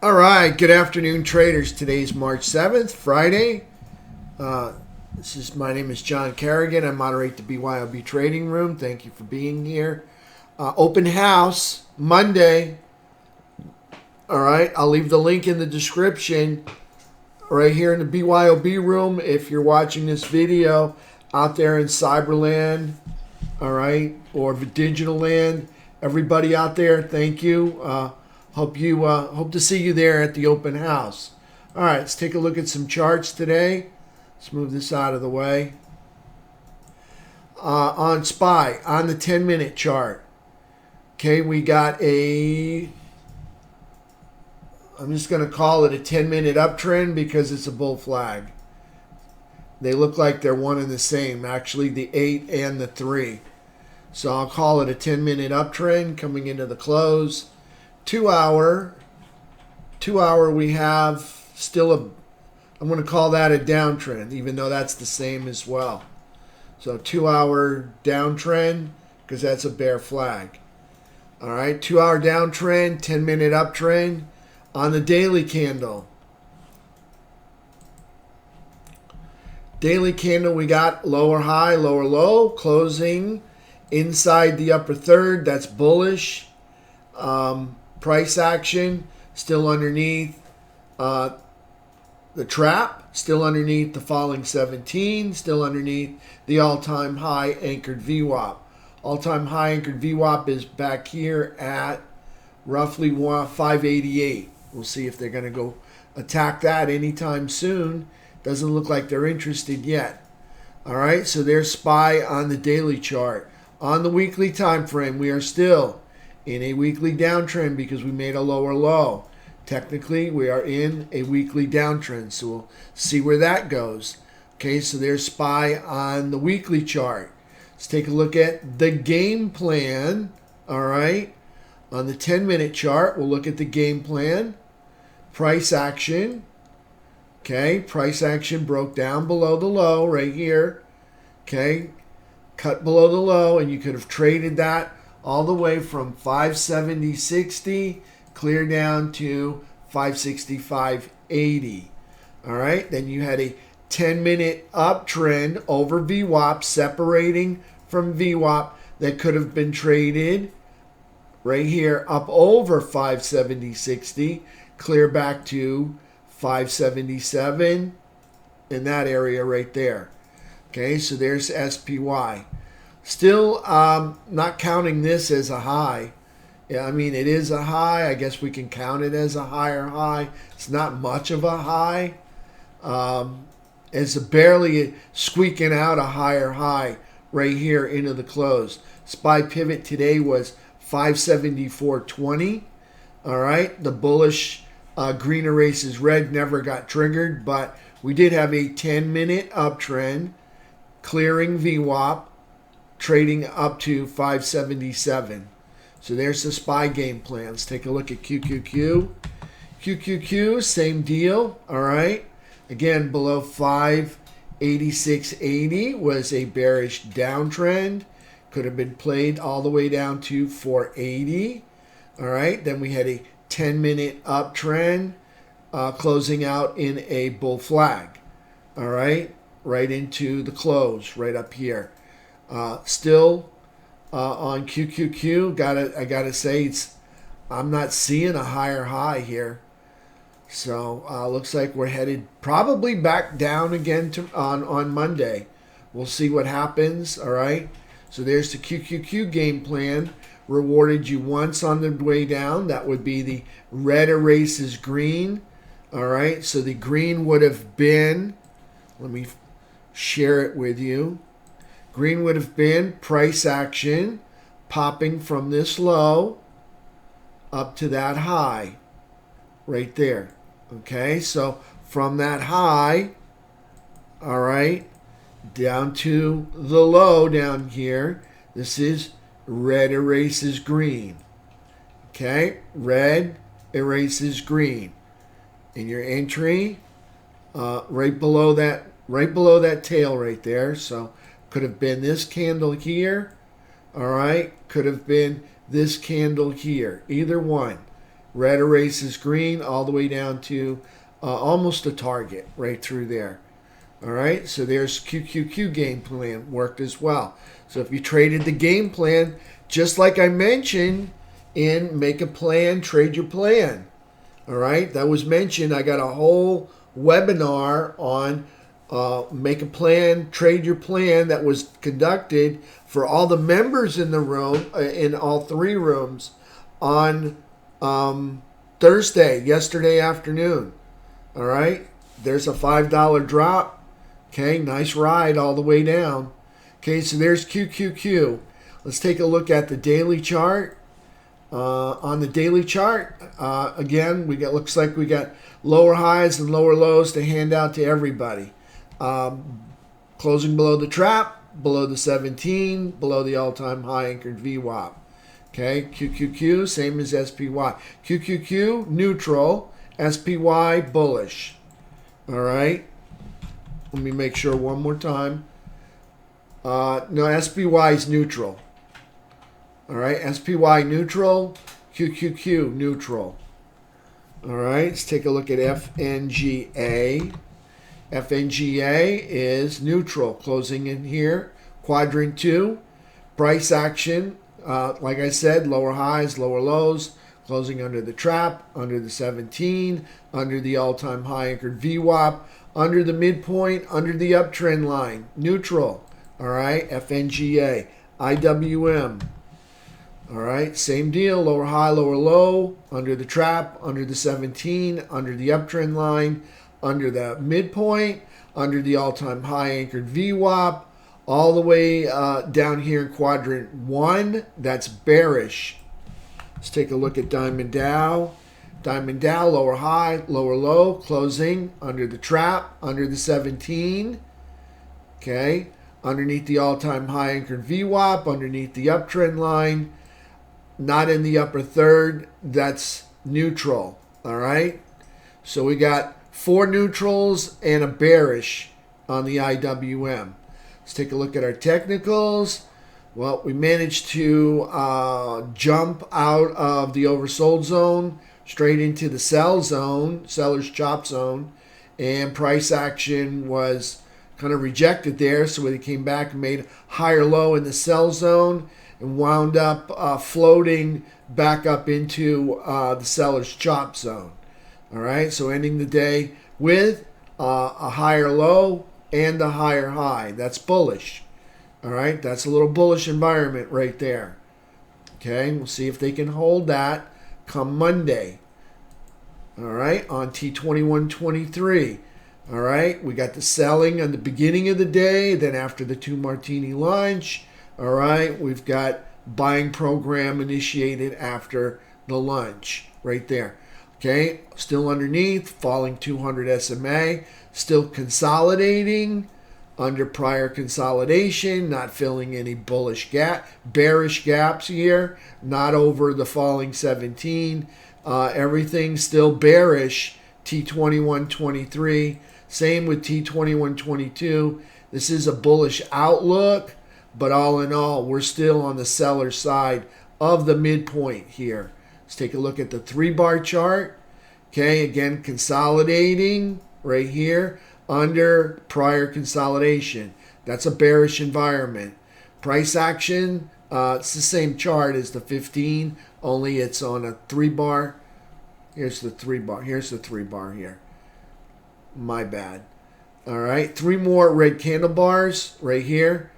All right, good afternoon, traders. Today's March 7th, Friday. My name is John Kerrigan. I moderate the BYOB Trading Room. Thank you for being here. Open house Monday. All right, I'll leave the link in the description right here in the BYOB room if you're watching this video out there in Cyberland, all right, or Digital Land. Everybody out there, thank you. Hope to see you there at the open house. All right, let's take a look at some charts today. Let's move this out of the way. On SPY, on the 10-minute chart. Okay, we got I'm just going to call it a 10-minute uptrend because it's a bull flag. They look like they're one and the same, actually the 8 and the 3. So I'll call it a 10-minute uptrend coming into the close. 2 hour we have still I'm going to call that a downtrend, even though that's the same as well. So 2 hour downtrend because that's a bear flag. All right, 2 hour downtrend, 10-minute uptrend on the daily candle. Daily candle, we got lower high, lower low, closing inside the upper third. That's bullish. Price action still underneath the trap, still underneath the falling 17, still underneath the all-time high anchored VWAP. All-time high anchored VWAP is back here at roughly 588. We'll see if they're going to go attack that anytime soon. Doesn't look like they're interested yet. All right, so there's SPY on the daily chart. On the weekly time frame, we are still in a weekly downtrend because we made a lower low. Technically, we are in a weekly downtrend, so we'll see where that goes. Okay, so there's SPY on the weekly chart. Let's take a look at the game plan. All right, on the 10-minute chart, we'll look at the game plan. Price action. Okay, price action broke down below the low right here. Okay, cut below the low, and you could have traded that all the way from 570.60 clear down to 565.80. All right, then you had a 10-minute uptrend over VWAP, separating from VWAP that could have been traded right here up over 570.60, clear back to 577 in that area right there. Okay, so there's SPY. Still not counting this as a high. Yeah, I mean, it is a high. I guess we can count it as a higher high. It's not much of a high. It's barely squeaking out a higher high right here into the close. SPY pivot today was 574.20. All right, the bullish green erases red never got triggered, but we did have a 10-minute uptrend clearing VWAP, trading up to 577. So there's the SPY game plan. Let's take a look at QQQ. QQQ, same deal. All right. Again, below 586.80 was a bearish downtrend. Could have been played all the way down to 480. All right. Then we had a 10-minute uptrend closing out in a bull flag. All right. Right into the close, right up here. Still on QQQ, I gotta say I'm not seeing a higher high here. So looks like we're headed probably back down again on Monday. We'll see what happens. All right. So there's the QQQ game plan. Rewarded you once on the way down. That would be the red erases green. All right. So the green would have been. Let me share it with you. Green would have been price action popping from this low up to that high right there. Okay, so from that high, all right, down to the low down here, this is red erases green. Okay, red erases green. And your entry right below that tail right there. So could have been this candle here. All right. Could have been this candle here. Either one. Red erases green all the way down to almost a target right through there. All right, so there's QQQ game plan worked as well. So if you traded the game plan, just like I mentioned in Make a Plan, Trade Your Plan. All right, that was mentioned. I got a whole webinar on Make a Plan, Trade Your Plan that was conducted for all the members in the room, in all three rooms, on Thursday, yesterday afternoon. All right, there's a $5 drop. Okay, nice ride all the way down. Okay, so there's QQQ. Let's take a look at the daily chart. On the daily chart, again, looks like we got lower highs and lower lows to hand out to everybody. Closing below the trap, below the 17, below the all-time high anchored VWAP. Okay, QQQ, same as SPY. QQQ, neutral. SPY, bullish. All right. Let me make sure one more time. No, SPY is neutral. All right, SPY neutral, QQQ neutral. All right, let's take a look at FNGA. FNGA is neutral, closing in here. Quadrant 2, price action. Like I said, lower highs, lower lows, closing under the trap, under the 17, under the all-time high anchored VWAP, under the midpoint, under the uptrend line, neutral. All right, FNGA, IWM. All right, same deal, lower high, lower low, under the trap, under the 17, under the uptrend line, under the midpoint, under the all-time high anchored VWAP, all the way down here in quadrant 1, that's bearish. Let's take a look at Diamond Dow. Diamond Dow, lower high, lower low, closing under the trap, under the 17. Okay, underneath the all-time high anchored VWAP, underneath the uptrend line, not in the upper third, that's neutral. All right, so we got 4 neutrals and a bearish on the IWM. Let's take a look at our technicals. Well, we managed to jump out of the oversold zone straight into the sell zone, seller's chop zone, and price action was kind of rejected there. So we came back and made higher low in the sell zone and wound up floating back up into the seller's chop zone. All right, so ending the day with a higher low and a higher high. That's bullish. All right, that's a little bullish environment right there. Okay, we'll see if they can hold that come Monday. All right, on T2123. All right, we got the selling on the beginning of the day, then after the 2 martini lunch. All right, we've got buying program initiated after the lunch right there. Okay, still underneath, falling 200 SMA, still consolidating under prior consolidation, not filling any bearish gaps here, not over the falling 17. Everything still bearish, T2123. Same with T2122. This is a bullish outlook, but all in all, we're still on the seller side of the midpoint here. Let's take a look at the 3-bar chart. Okay, again, consolidating right here under prior consolidation. That's a bearish environment. Price action, it's the same chart as the 15, only it's on a 3-bar. Here's the 3-bar. Here's the 3-bar here. My bad. All right, 3 more red candle bars right here.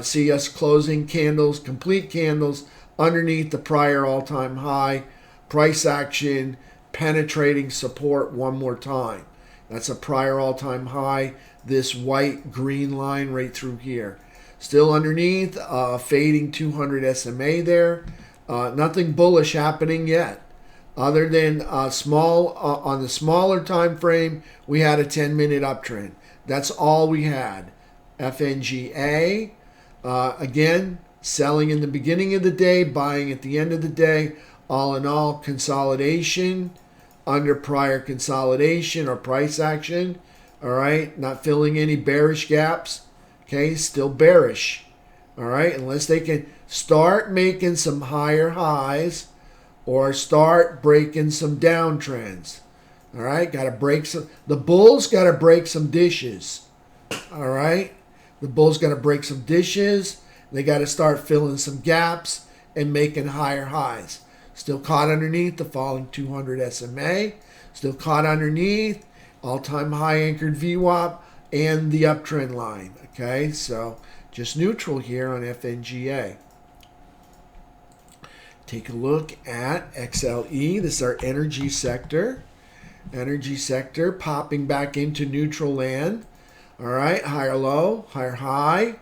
See us closing candles, complete candles underneath the prior all-time high. Price action, penetrating support one more time. That's a prior all-time high, this white green line right through here. Still underneath, fading 200 SMA there. Nothing bullish happening yet. Other than on the smaller time frame, we had a 10-minute uptrend. That's all we had. FNGA, again, selling in the beginning of the day, buying at the end of the day. All in all, consolidation under prior consolidation or price action. All right, not filling any bearish gaps. Okay, still bearish. All right, unless they can start making some higher highs or start breaking some downtrends. All right, got to break some. The bulls got to break some dishes. All right, the bulls got to break some dishes. They got to start filling some gaps and making higher highs. Still caught underneath the falling 200 SMA. Still caught underneath all-time high anchored VWAP and the uptrend line. Okay, so just neutral here on FNGA. Take a look at XLE. This is our energy sector. Energy sector popping back into neutral land. All right, higher low, higher high.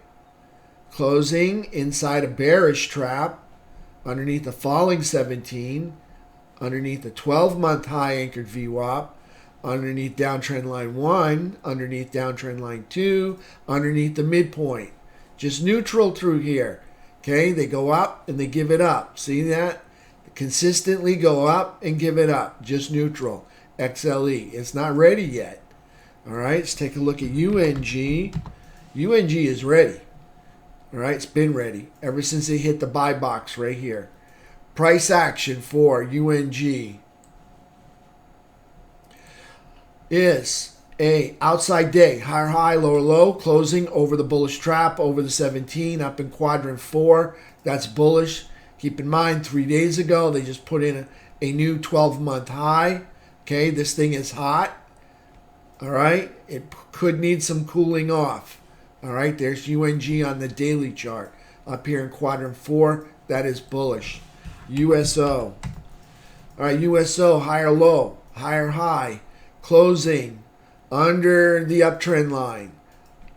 Closing inside a bearish trap underneath the falling 17, underneath the 12-month high anchored VWAP, underneath downtrend line 1, underneath downtrend line 2, underneath the midpoint. Just neutral through here. Okay, they go up and they give it up. See that? Consistently go up and give it up. Just neutral. XLE. It's not ready yet. All right, let's take a look at UNG. UNG is ready. All right, it's been ready ever since they hit the buy box right here. Price action for UNG is a outside day, higher high, lower low, closing over the bullish trap, over the 17, up in quadrant 4. That's bullish. Keep in mind, 3 days ago, they just put in a new 12-month high. Okay, this thing is hot. All right, it could need some cooling off. All right, there's UNG on the daily chart. Up here in quadrant 4, that is bullish. USO. All right, USO, higher low, higher high, closing under the uptrend line,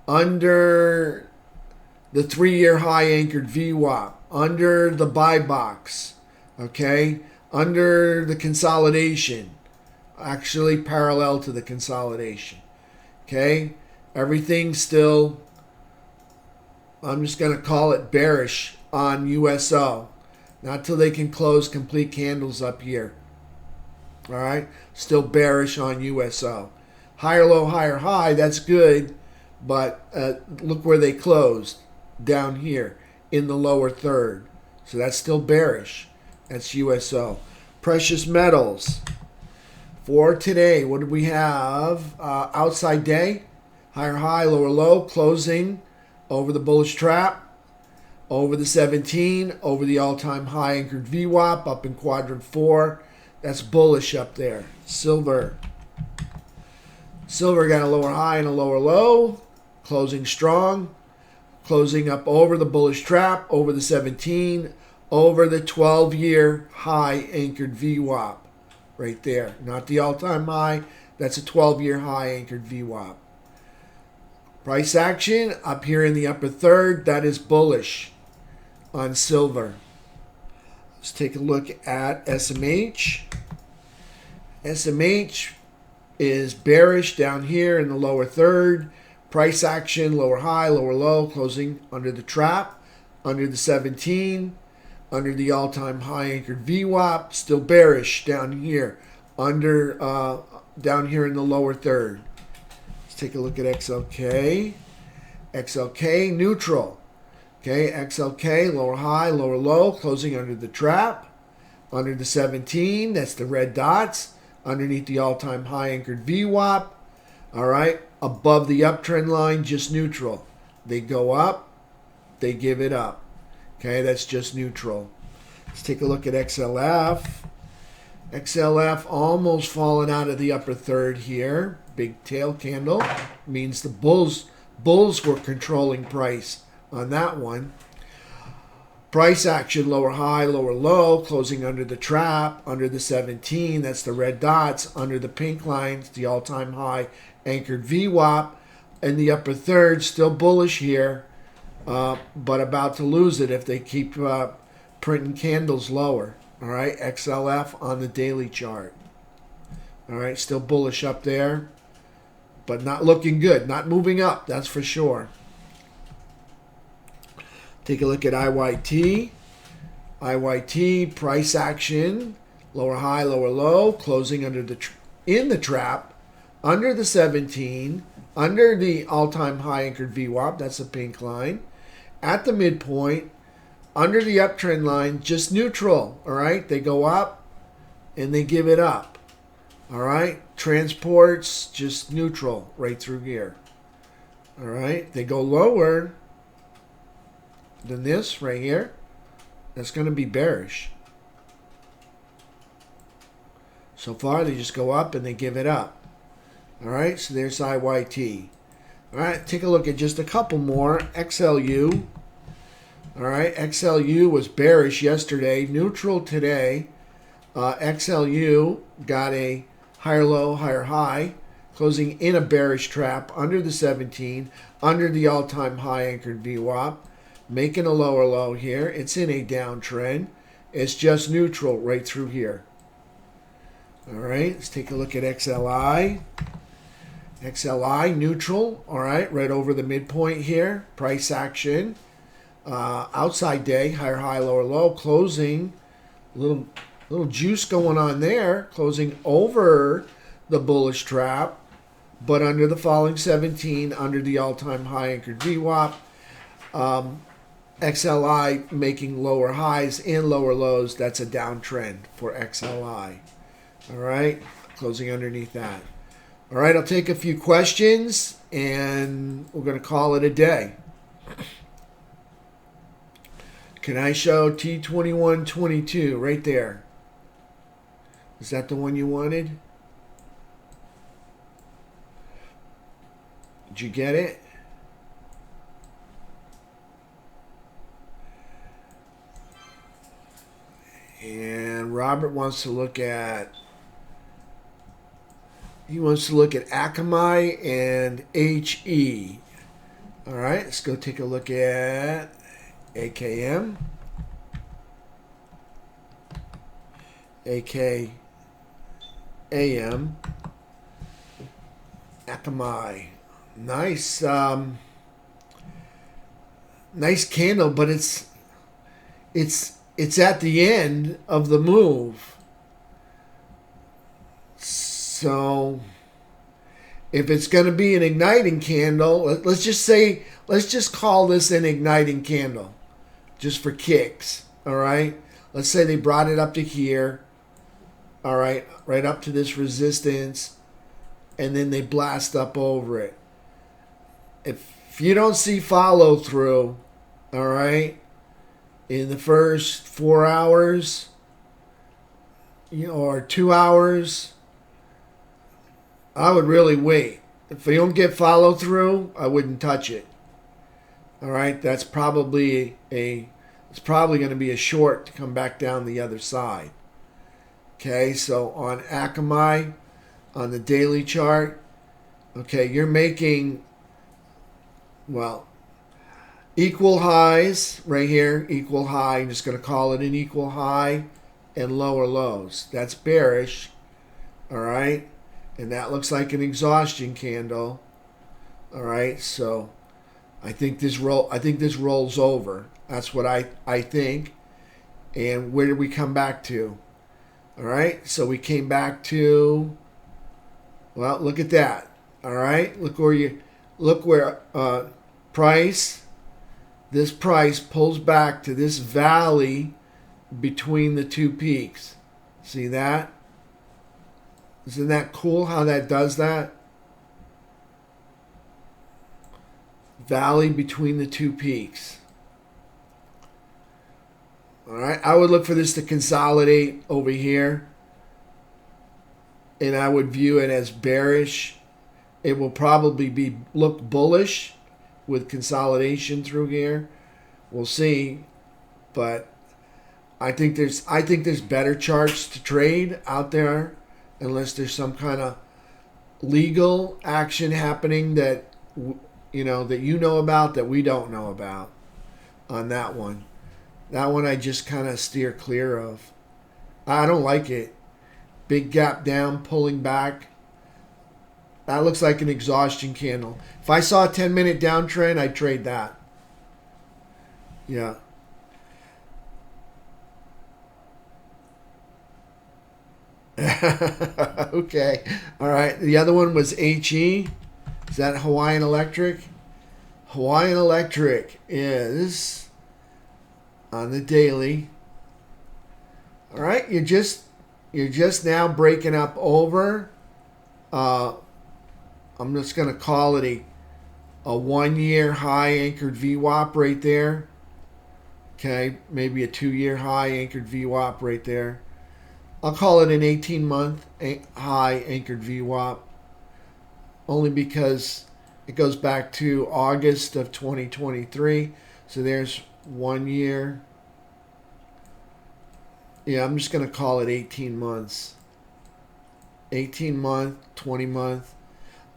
under the 3-year high anchored VWAP, under the buy box, okay, under the consolidation, actually parallel to the consolidation, okay. Everything's still, I'm just going to call it bearish on USO. Not till they can close complete candles up here. All right, still bearish on USO. Higher low, higher high, that's good, but look where they closed, down here in the lower third. So that's still bearish. That's USO. Precious metals. For today, what do we have? Outside day, higher high, lower low, closing over the bullish trap, over the 17, over the all-time high anchored VWAP, up in quadrant 4. That's bullish up there. Silver. Silver got a lower high and a lower low, closing strong, closing up over the bullish trap, over the 17, over the 12-year high anchored VWAP. Right there. Not the all-time high. That's a 12-year high anchored VWAP. Price action up here in the upper third. That is bullish on silver. Let's take a look at SMH. SMH is bearish down here in the lower third. Price action, lower high, lower low, closing under the trap, under the 17, under the all-time high anchored VWAP, still bearish down here, under down here in the lower third. Let's take a look at XLK. XLK neutral. Okay, XLK lower high, lower low, closing under the trap, under the 17. That's the red dots, underneath the all-time high anchored VWAP. All right, above the uptrend line, just neutral. They go up, they give it up. Okay, that's just neutral. Let's take a look at XLF. XLF almost falling out of the upper third here. Big tail candle means the bulls were controlling price on that one. Price action, lower high, lower low, closing under the trap, under the 17. That's the red dots, under the pink lines, the all-time high anchored VWAP. In the upper third, still bullish here. But about to lose it if they keep printing candles lower. All right, XLF on the daily chart. All right, still bullish up there, but not looking good. Not moving up, that's for sure. Take a look at IYT. IYT price action, lower high, lower low, closing under in the trap, under the 17, under the all-time high anchored VWAP. That's the pink line. At the midpoint, under the uptrend line, just neutral. All right, they go up and they give it up. All right, transports just neutral right through here. All right, they go lower than this right here. That's going to be bearish. So far, they just go up and they give it up. All right, so there's IYT. All right, take a look at just a couple more. XLU. All right, XLU was bearish yesterday, neutral today. XLU got a higher low, higher high, closing in a bearish trap under the 17, under the all-time high anchored VWAP, making a lower low here. It's in a downtrend. It's just neutral right through here. All right, let's take a look at XLI. XLI neutral, all right, right over the midpoint here. Price action. Outside day, higher high, lower low, closing. Little juice going on there, closing over the bullish trap, but under the falling 17, under the all-time high anchored VWAP. XLI making lower highs and lower lows. That's a downtrend for XLI. All right, closing underneath that. All right, I'll take a few questions, and we're going to call it a day. Can I show T2122 right there? Is that the one you wanted? Did you get it? And Robert wants to look at Akamai and HE. All right, let's go take a look at AKM. AKAM. Akamai. Nice nice candle, but it's at the end of the move. So if it's going to be an igniting candle, let's just call this an igniting candle, just for kicks. All right. Let's say they brought it up to here. All right, right up to this resistance, and then they blast up over it. If you don't see follow through, all right, in the first 4 hours, or 2 hours, I would really wait. If you don't get follow through, I wouldn't touch it. All right, it's probably going to be a short to come back down the other side. Okay, so on Akamai, on the daily chart, okay, you're making, equal highs right here, equal high. I'm just going to call it an equal high and lower lows. That's bearish, all right? And that looks like an exhaustion candle, all right? So I think this rolls over. That's what I think. And where did we come back to? All right, so we came back to, look at that. All right, look where this price pulls back to this valley between the two peaks. See that? Isn't that cool how that does that? Valley between the two peaks. All right, I would look for this to consolidate over here, and I would view it as bearish. It will probably look bullish with consolidation through here. We'll see, but I think there's better charts to trade out there, unless there's some kind of legal action happening that you know about that we don't know about on that one. That one I just kind of steer clear of. I don't like it. Big gap down, pulling back. That looks like an exhaustion candle. If I saw a 10-minute downtrend, I'd trade that. Yeah. Okay. All right. The other one was HE. Is that Hawaiian Electric? Hawaiian Electric is on the daily. All right, you're just now breaking up over. I'm just going to call it a 1 year high anchored VWAP right there. Okay, maybe a 2 year high anchored VWAP right there. I'll call it an 18-month high anchored VWAP, only because it goes back to August of 2023. So there's 1 year. Yeah, I'm just going to call it 18 months. 18-month, 20-month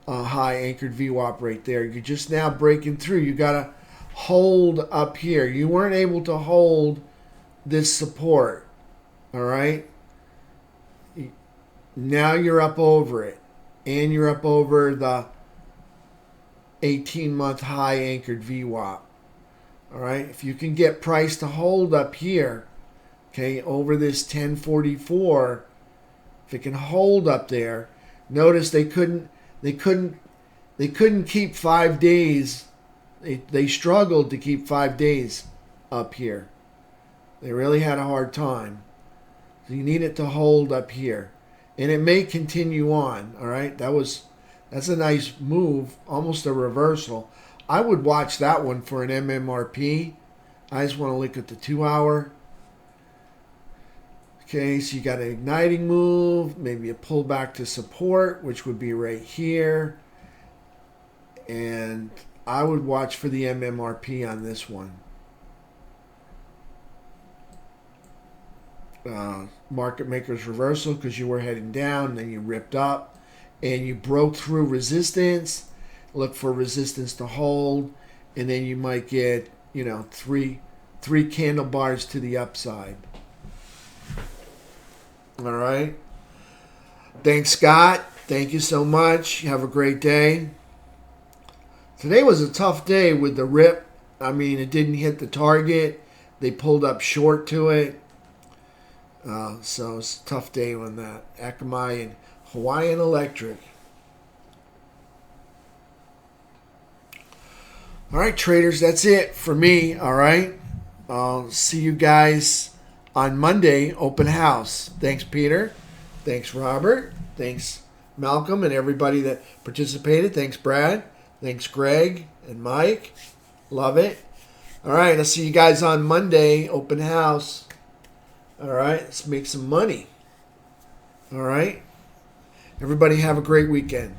high anchored VWAP right there. You're just now breaking through. You got to hold up here. You weren't able to hold this support. All right? Now you're up over it. And you're up over the 18-month high anchored VWAP. All right? If you can get price to hold up here, okay, over this 1044, if it can hold up there, notice they couldn't keep 5 days. They struggled to keep 5 days up here. They really had a hard time. So you need it to hold up here. And it may continue on, all right? That's a nice move, almost a reversal. I would watch that one for an MMRP. I just want to look at the 2 hour. Okay, so you got an igniting move, maybe a pullback to support, which would be right here. And I would watch for the MMRP on this one. Market makers reversal, because you were heading down, then you ripped up and you broke through resistance. Look for resistance to hold, and then you might get, three candle bars to the upside. All right. Thanks, Scott. Thank you so much. Have a great day. Today was a tough day with the rip. I mean, it didn't hit the target. They pulled up short to it. So it's a tough day on that. Akamai and Hawaiian Electric. All right, traders, that's it for me. All right. I'll see you guys on Monday, open house. Thanks, Peter. Thanks, Robert. Thanks, Malcolm, and everybody that participated. Thanks, Brad. Thanks, Greg and Mike. Love it. All right, I'll see you guys on Monday, open house. All right, let's make some money. All right. Everybody have a great weekend.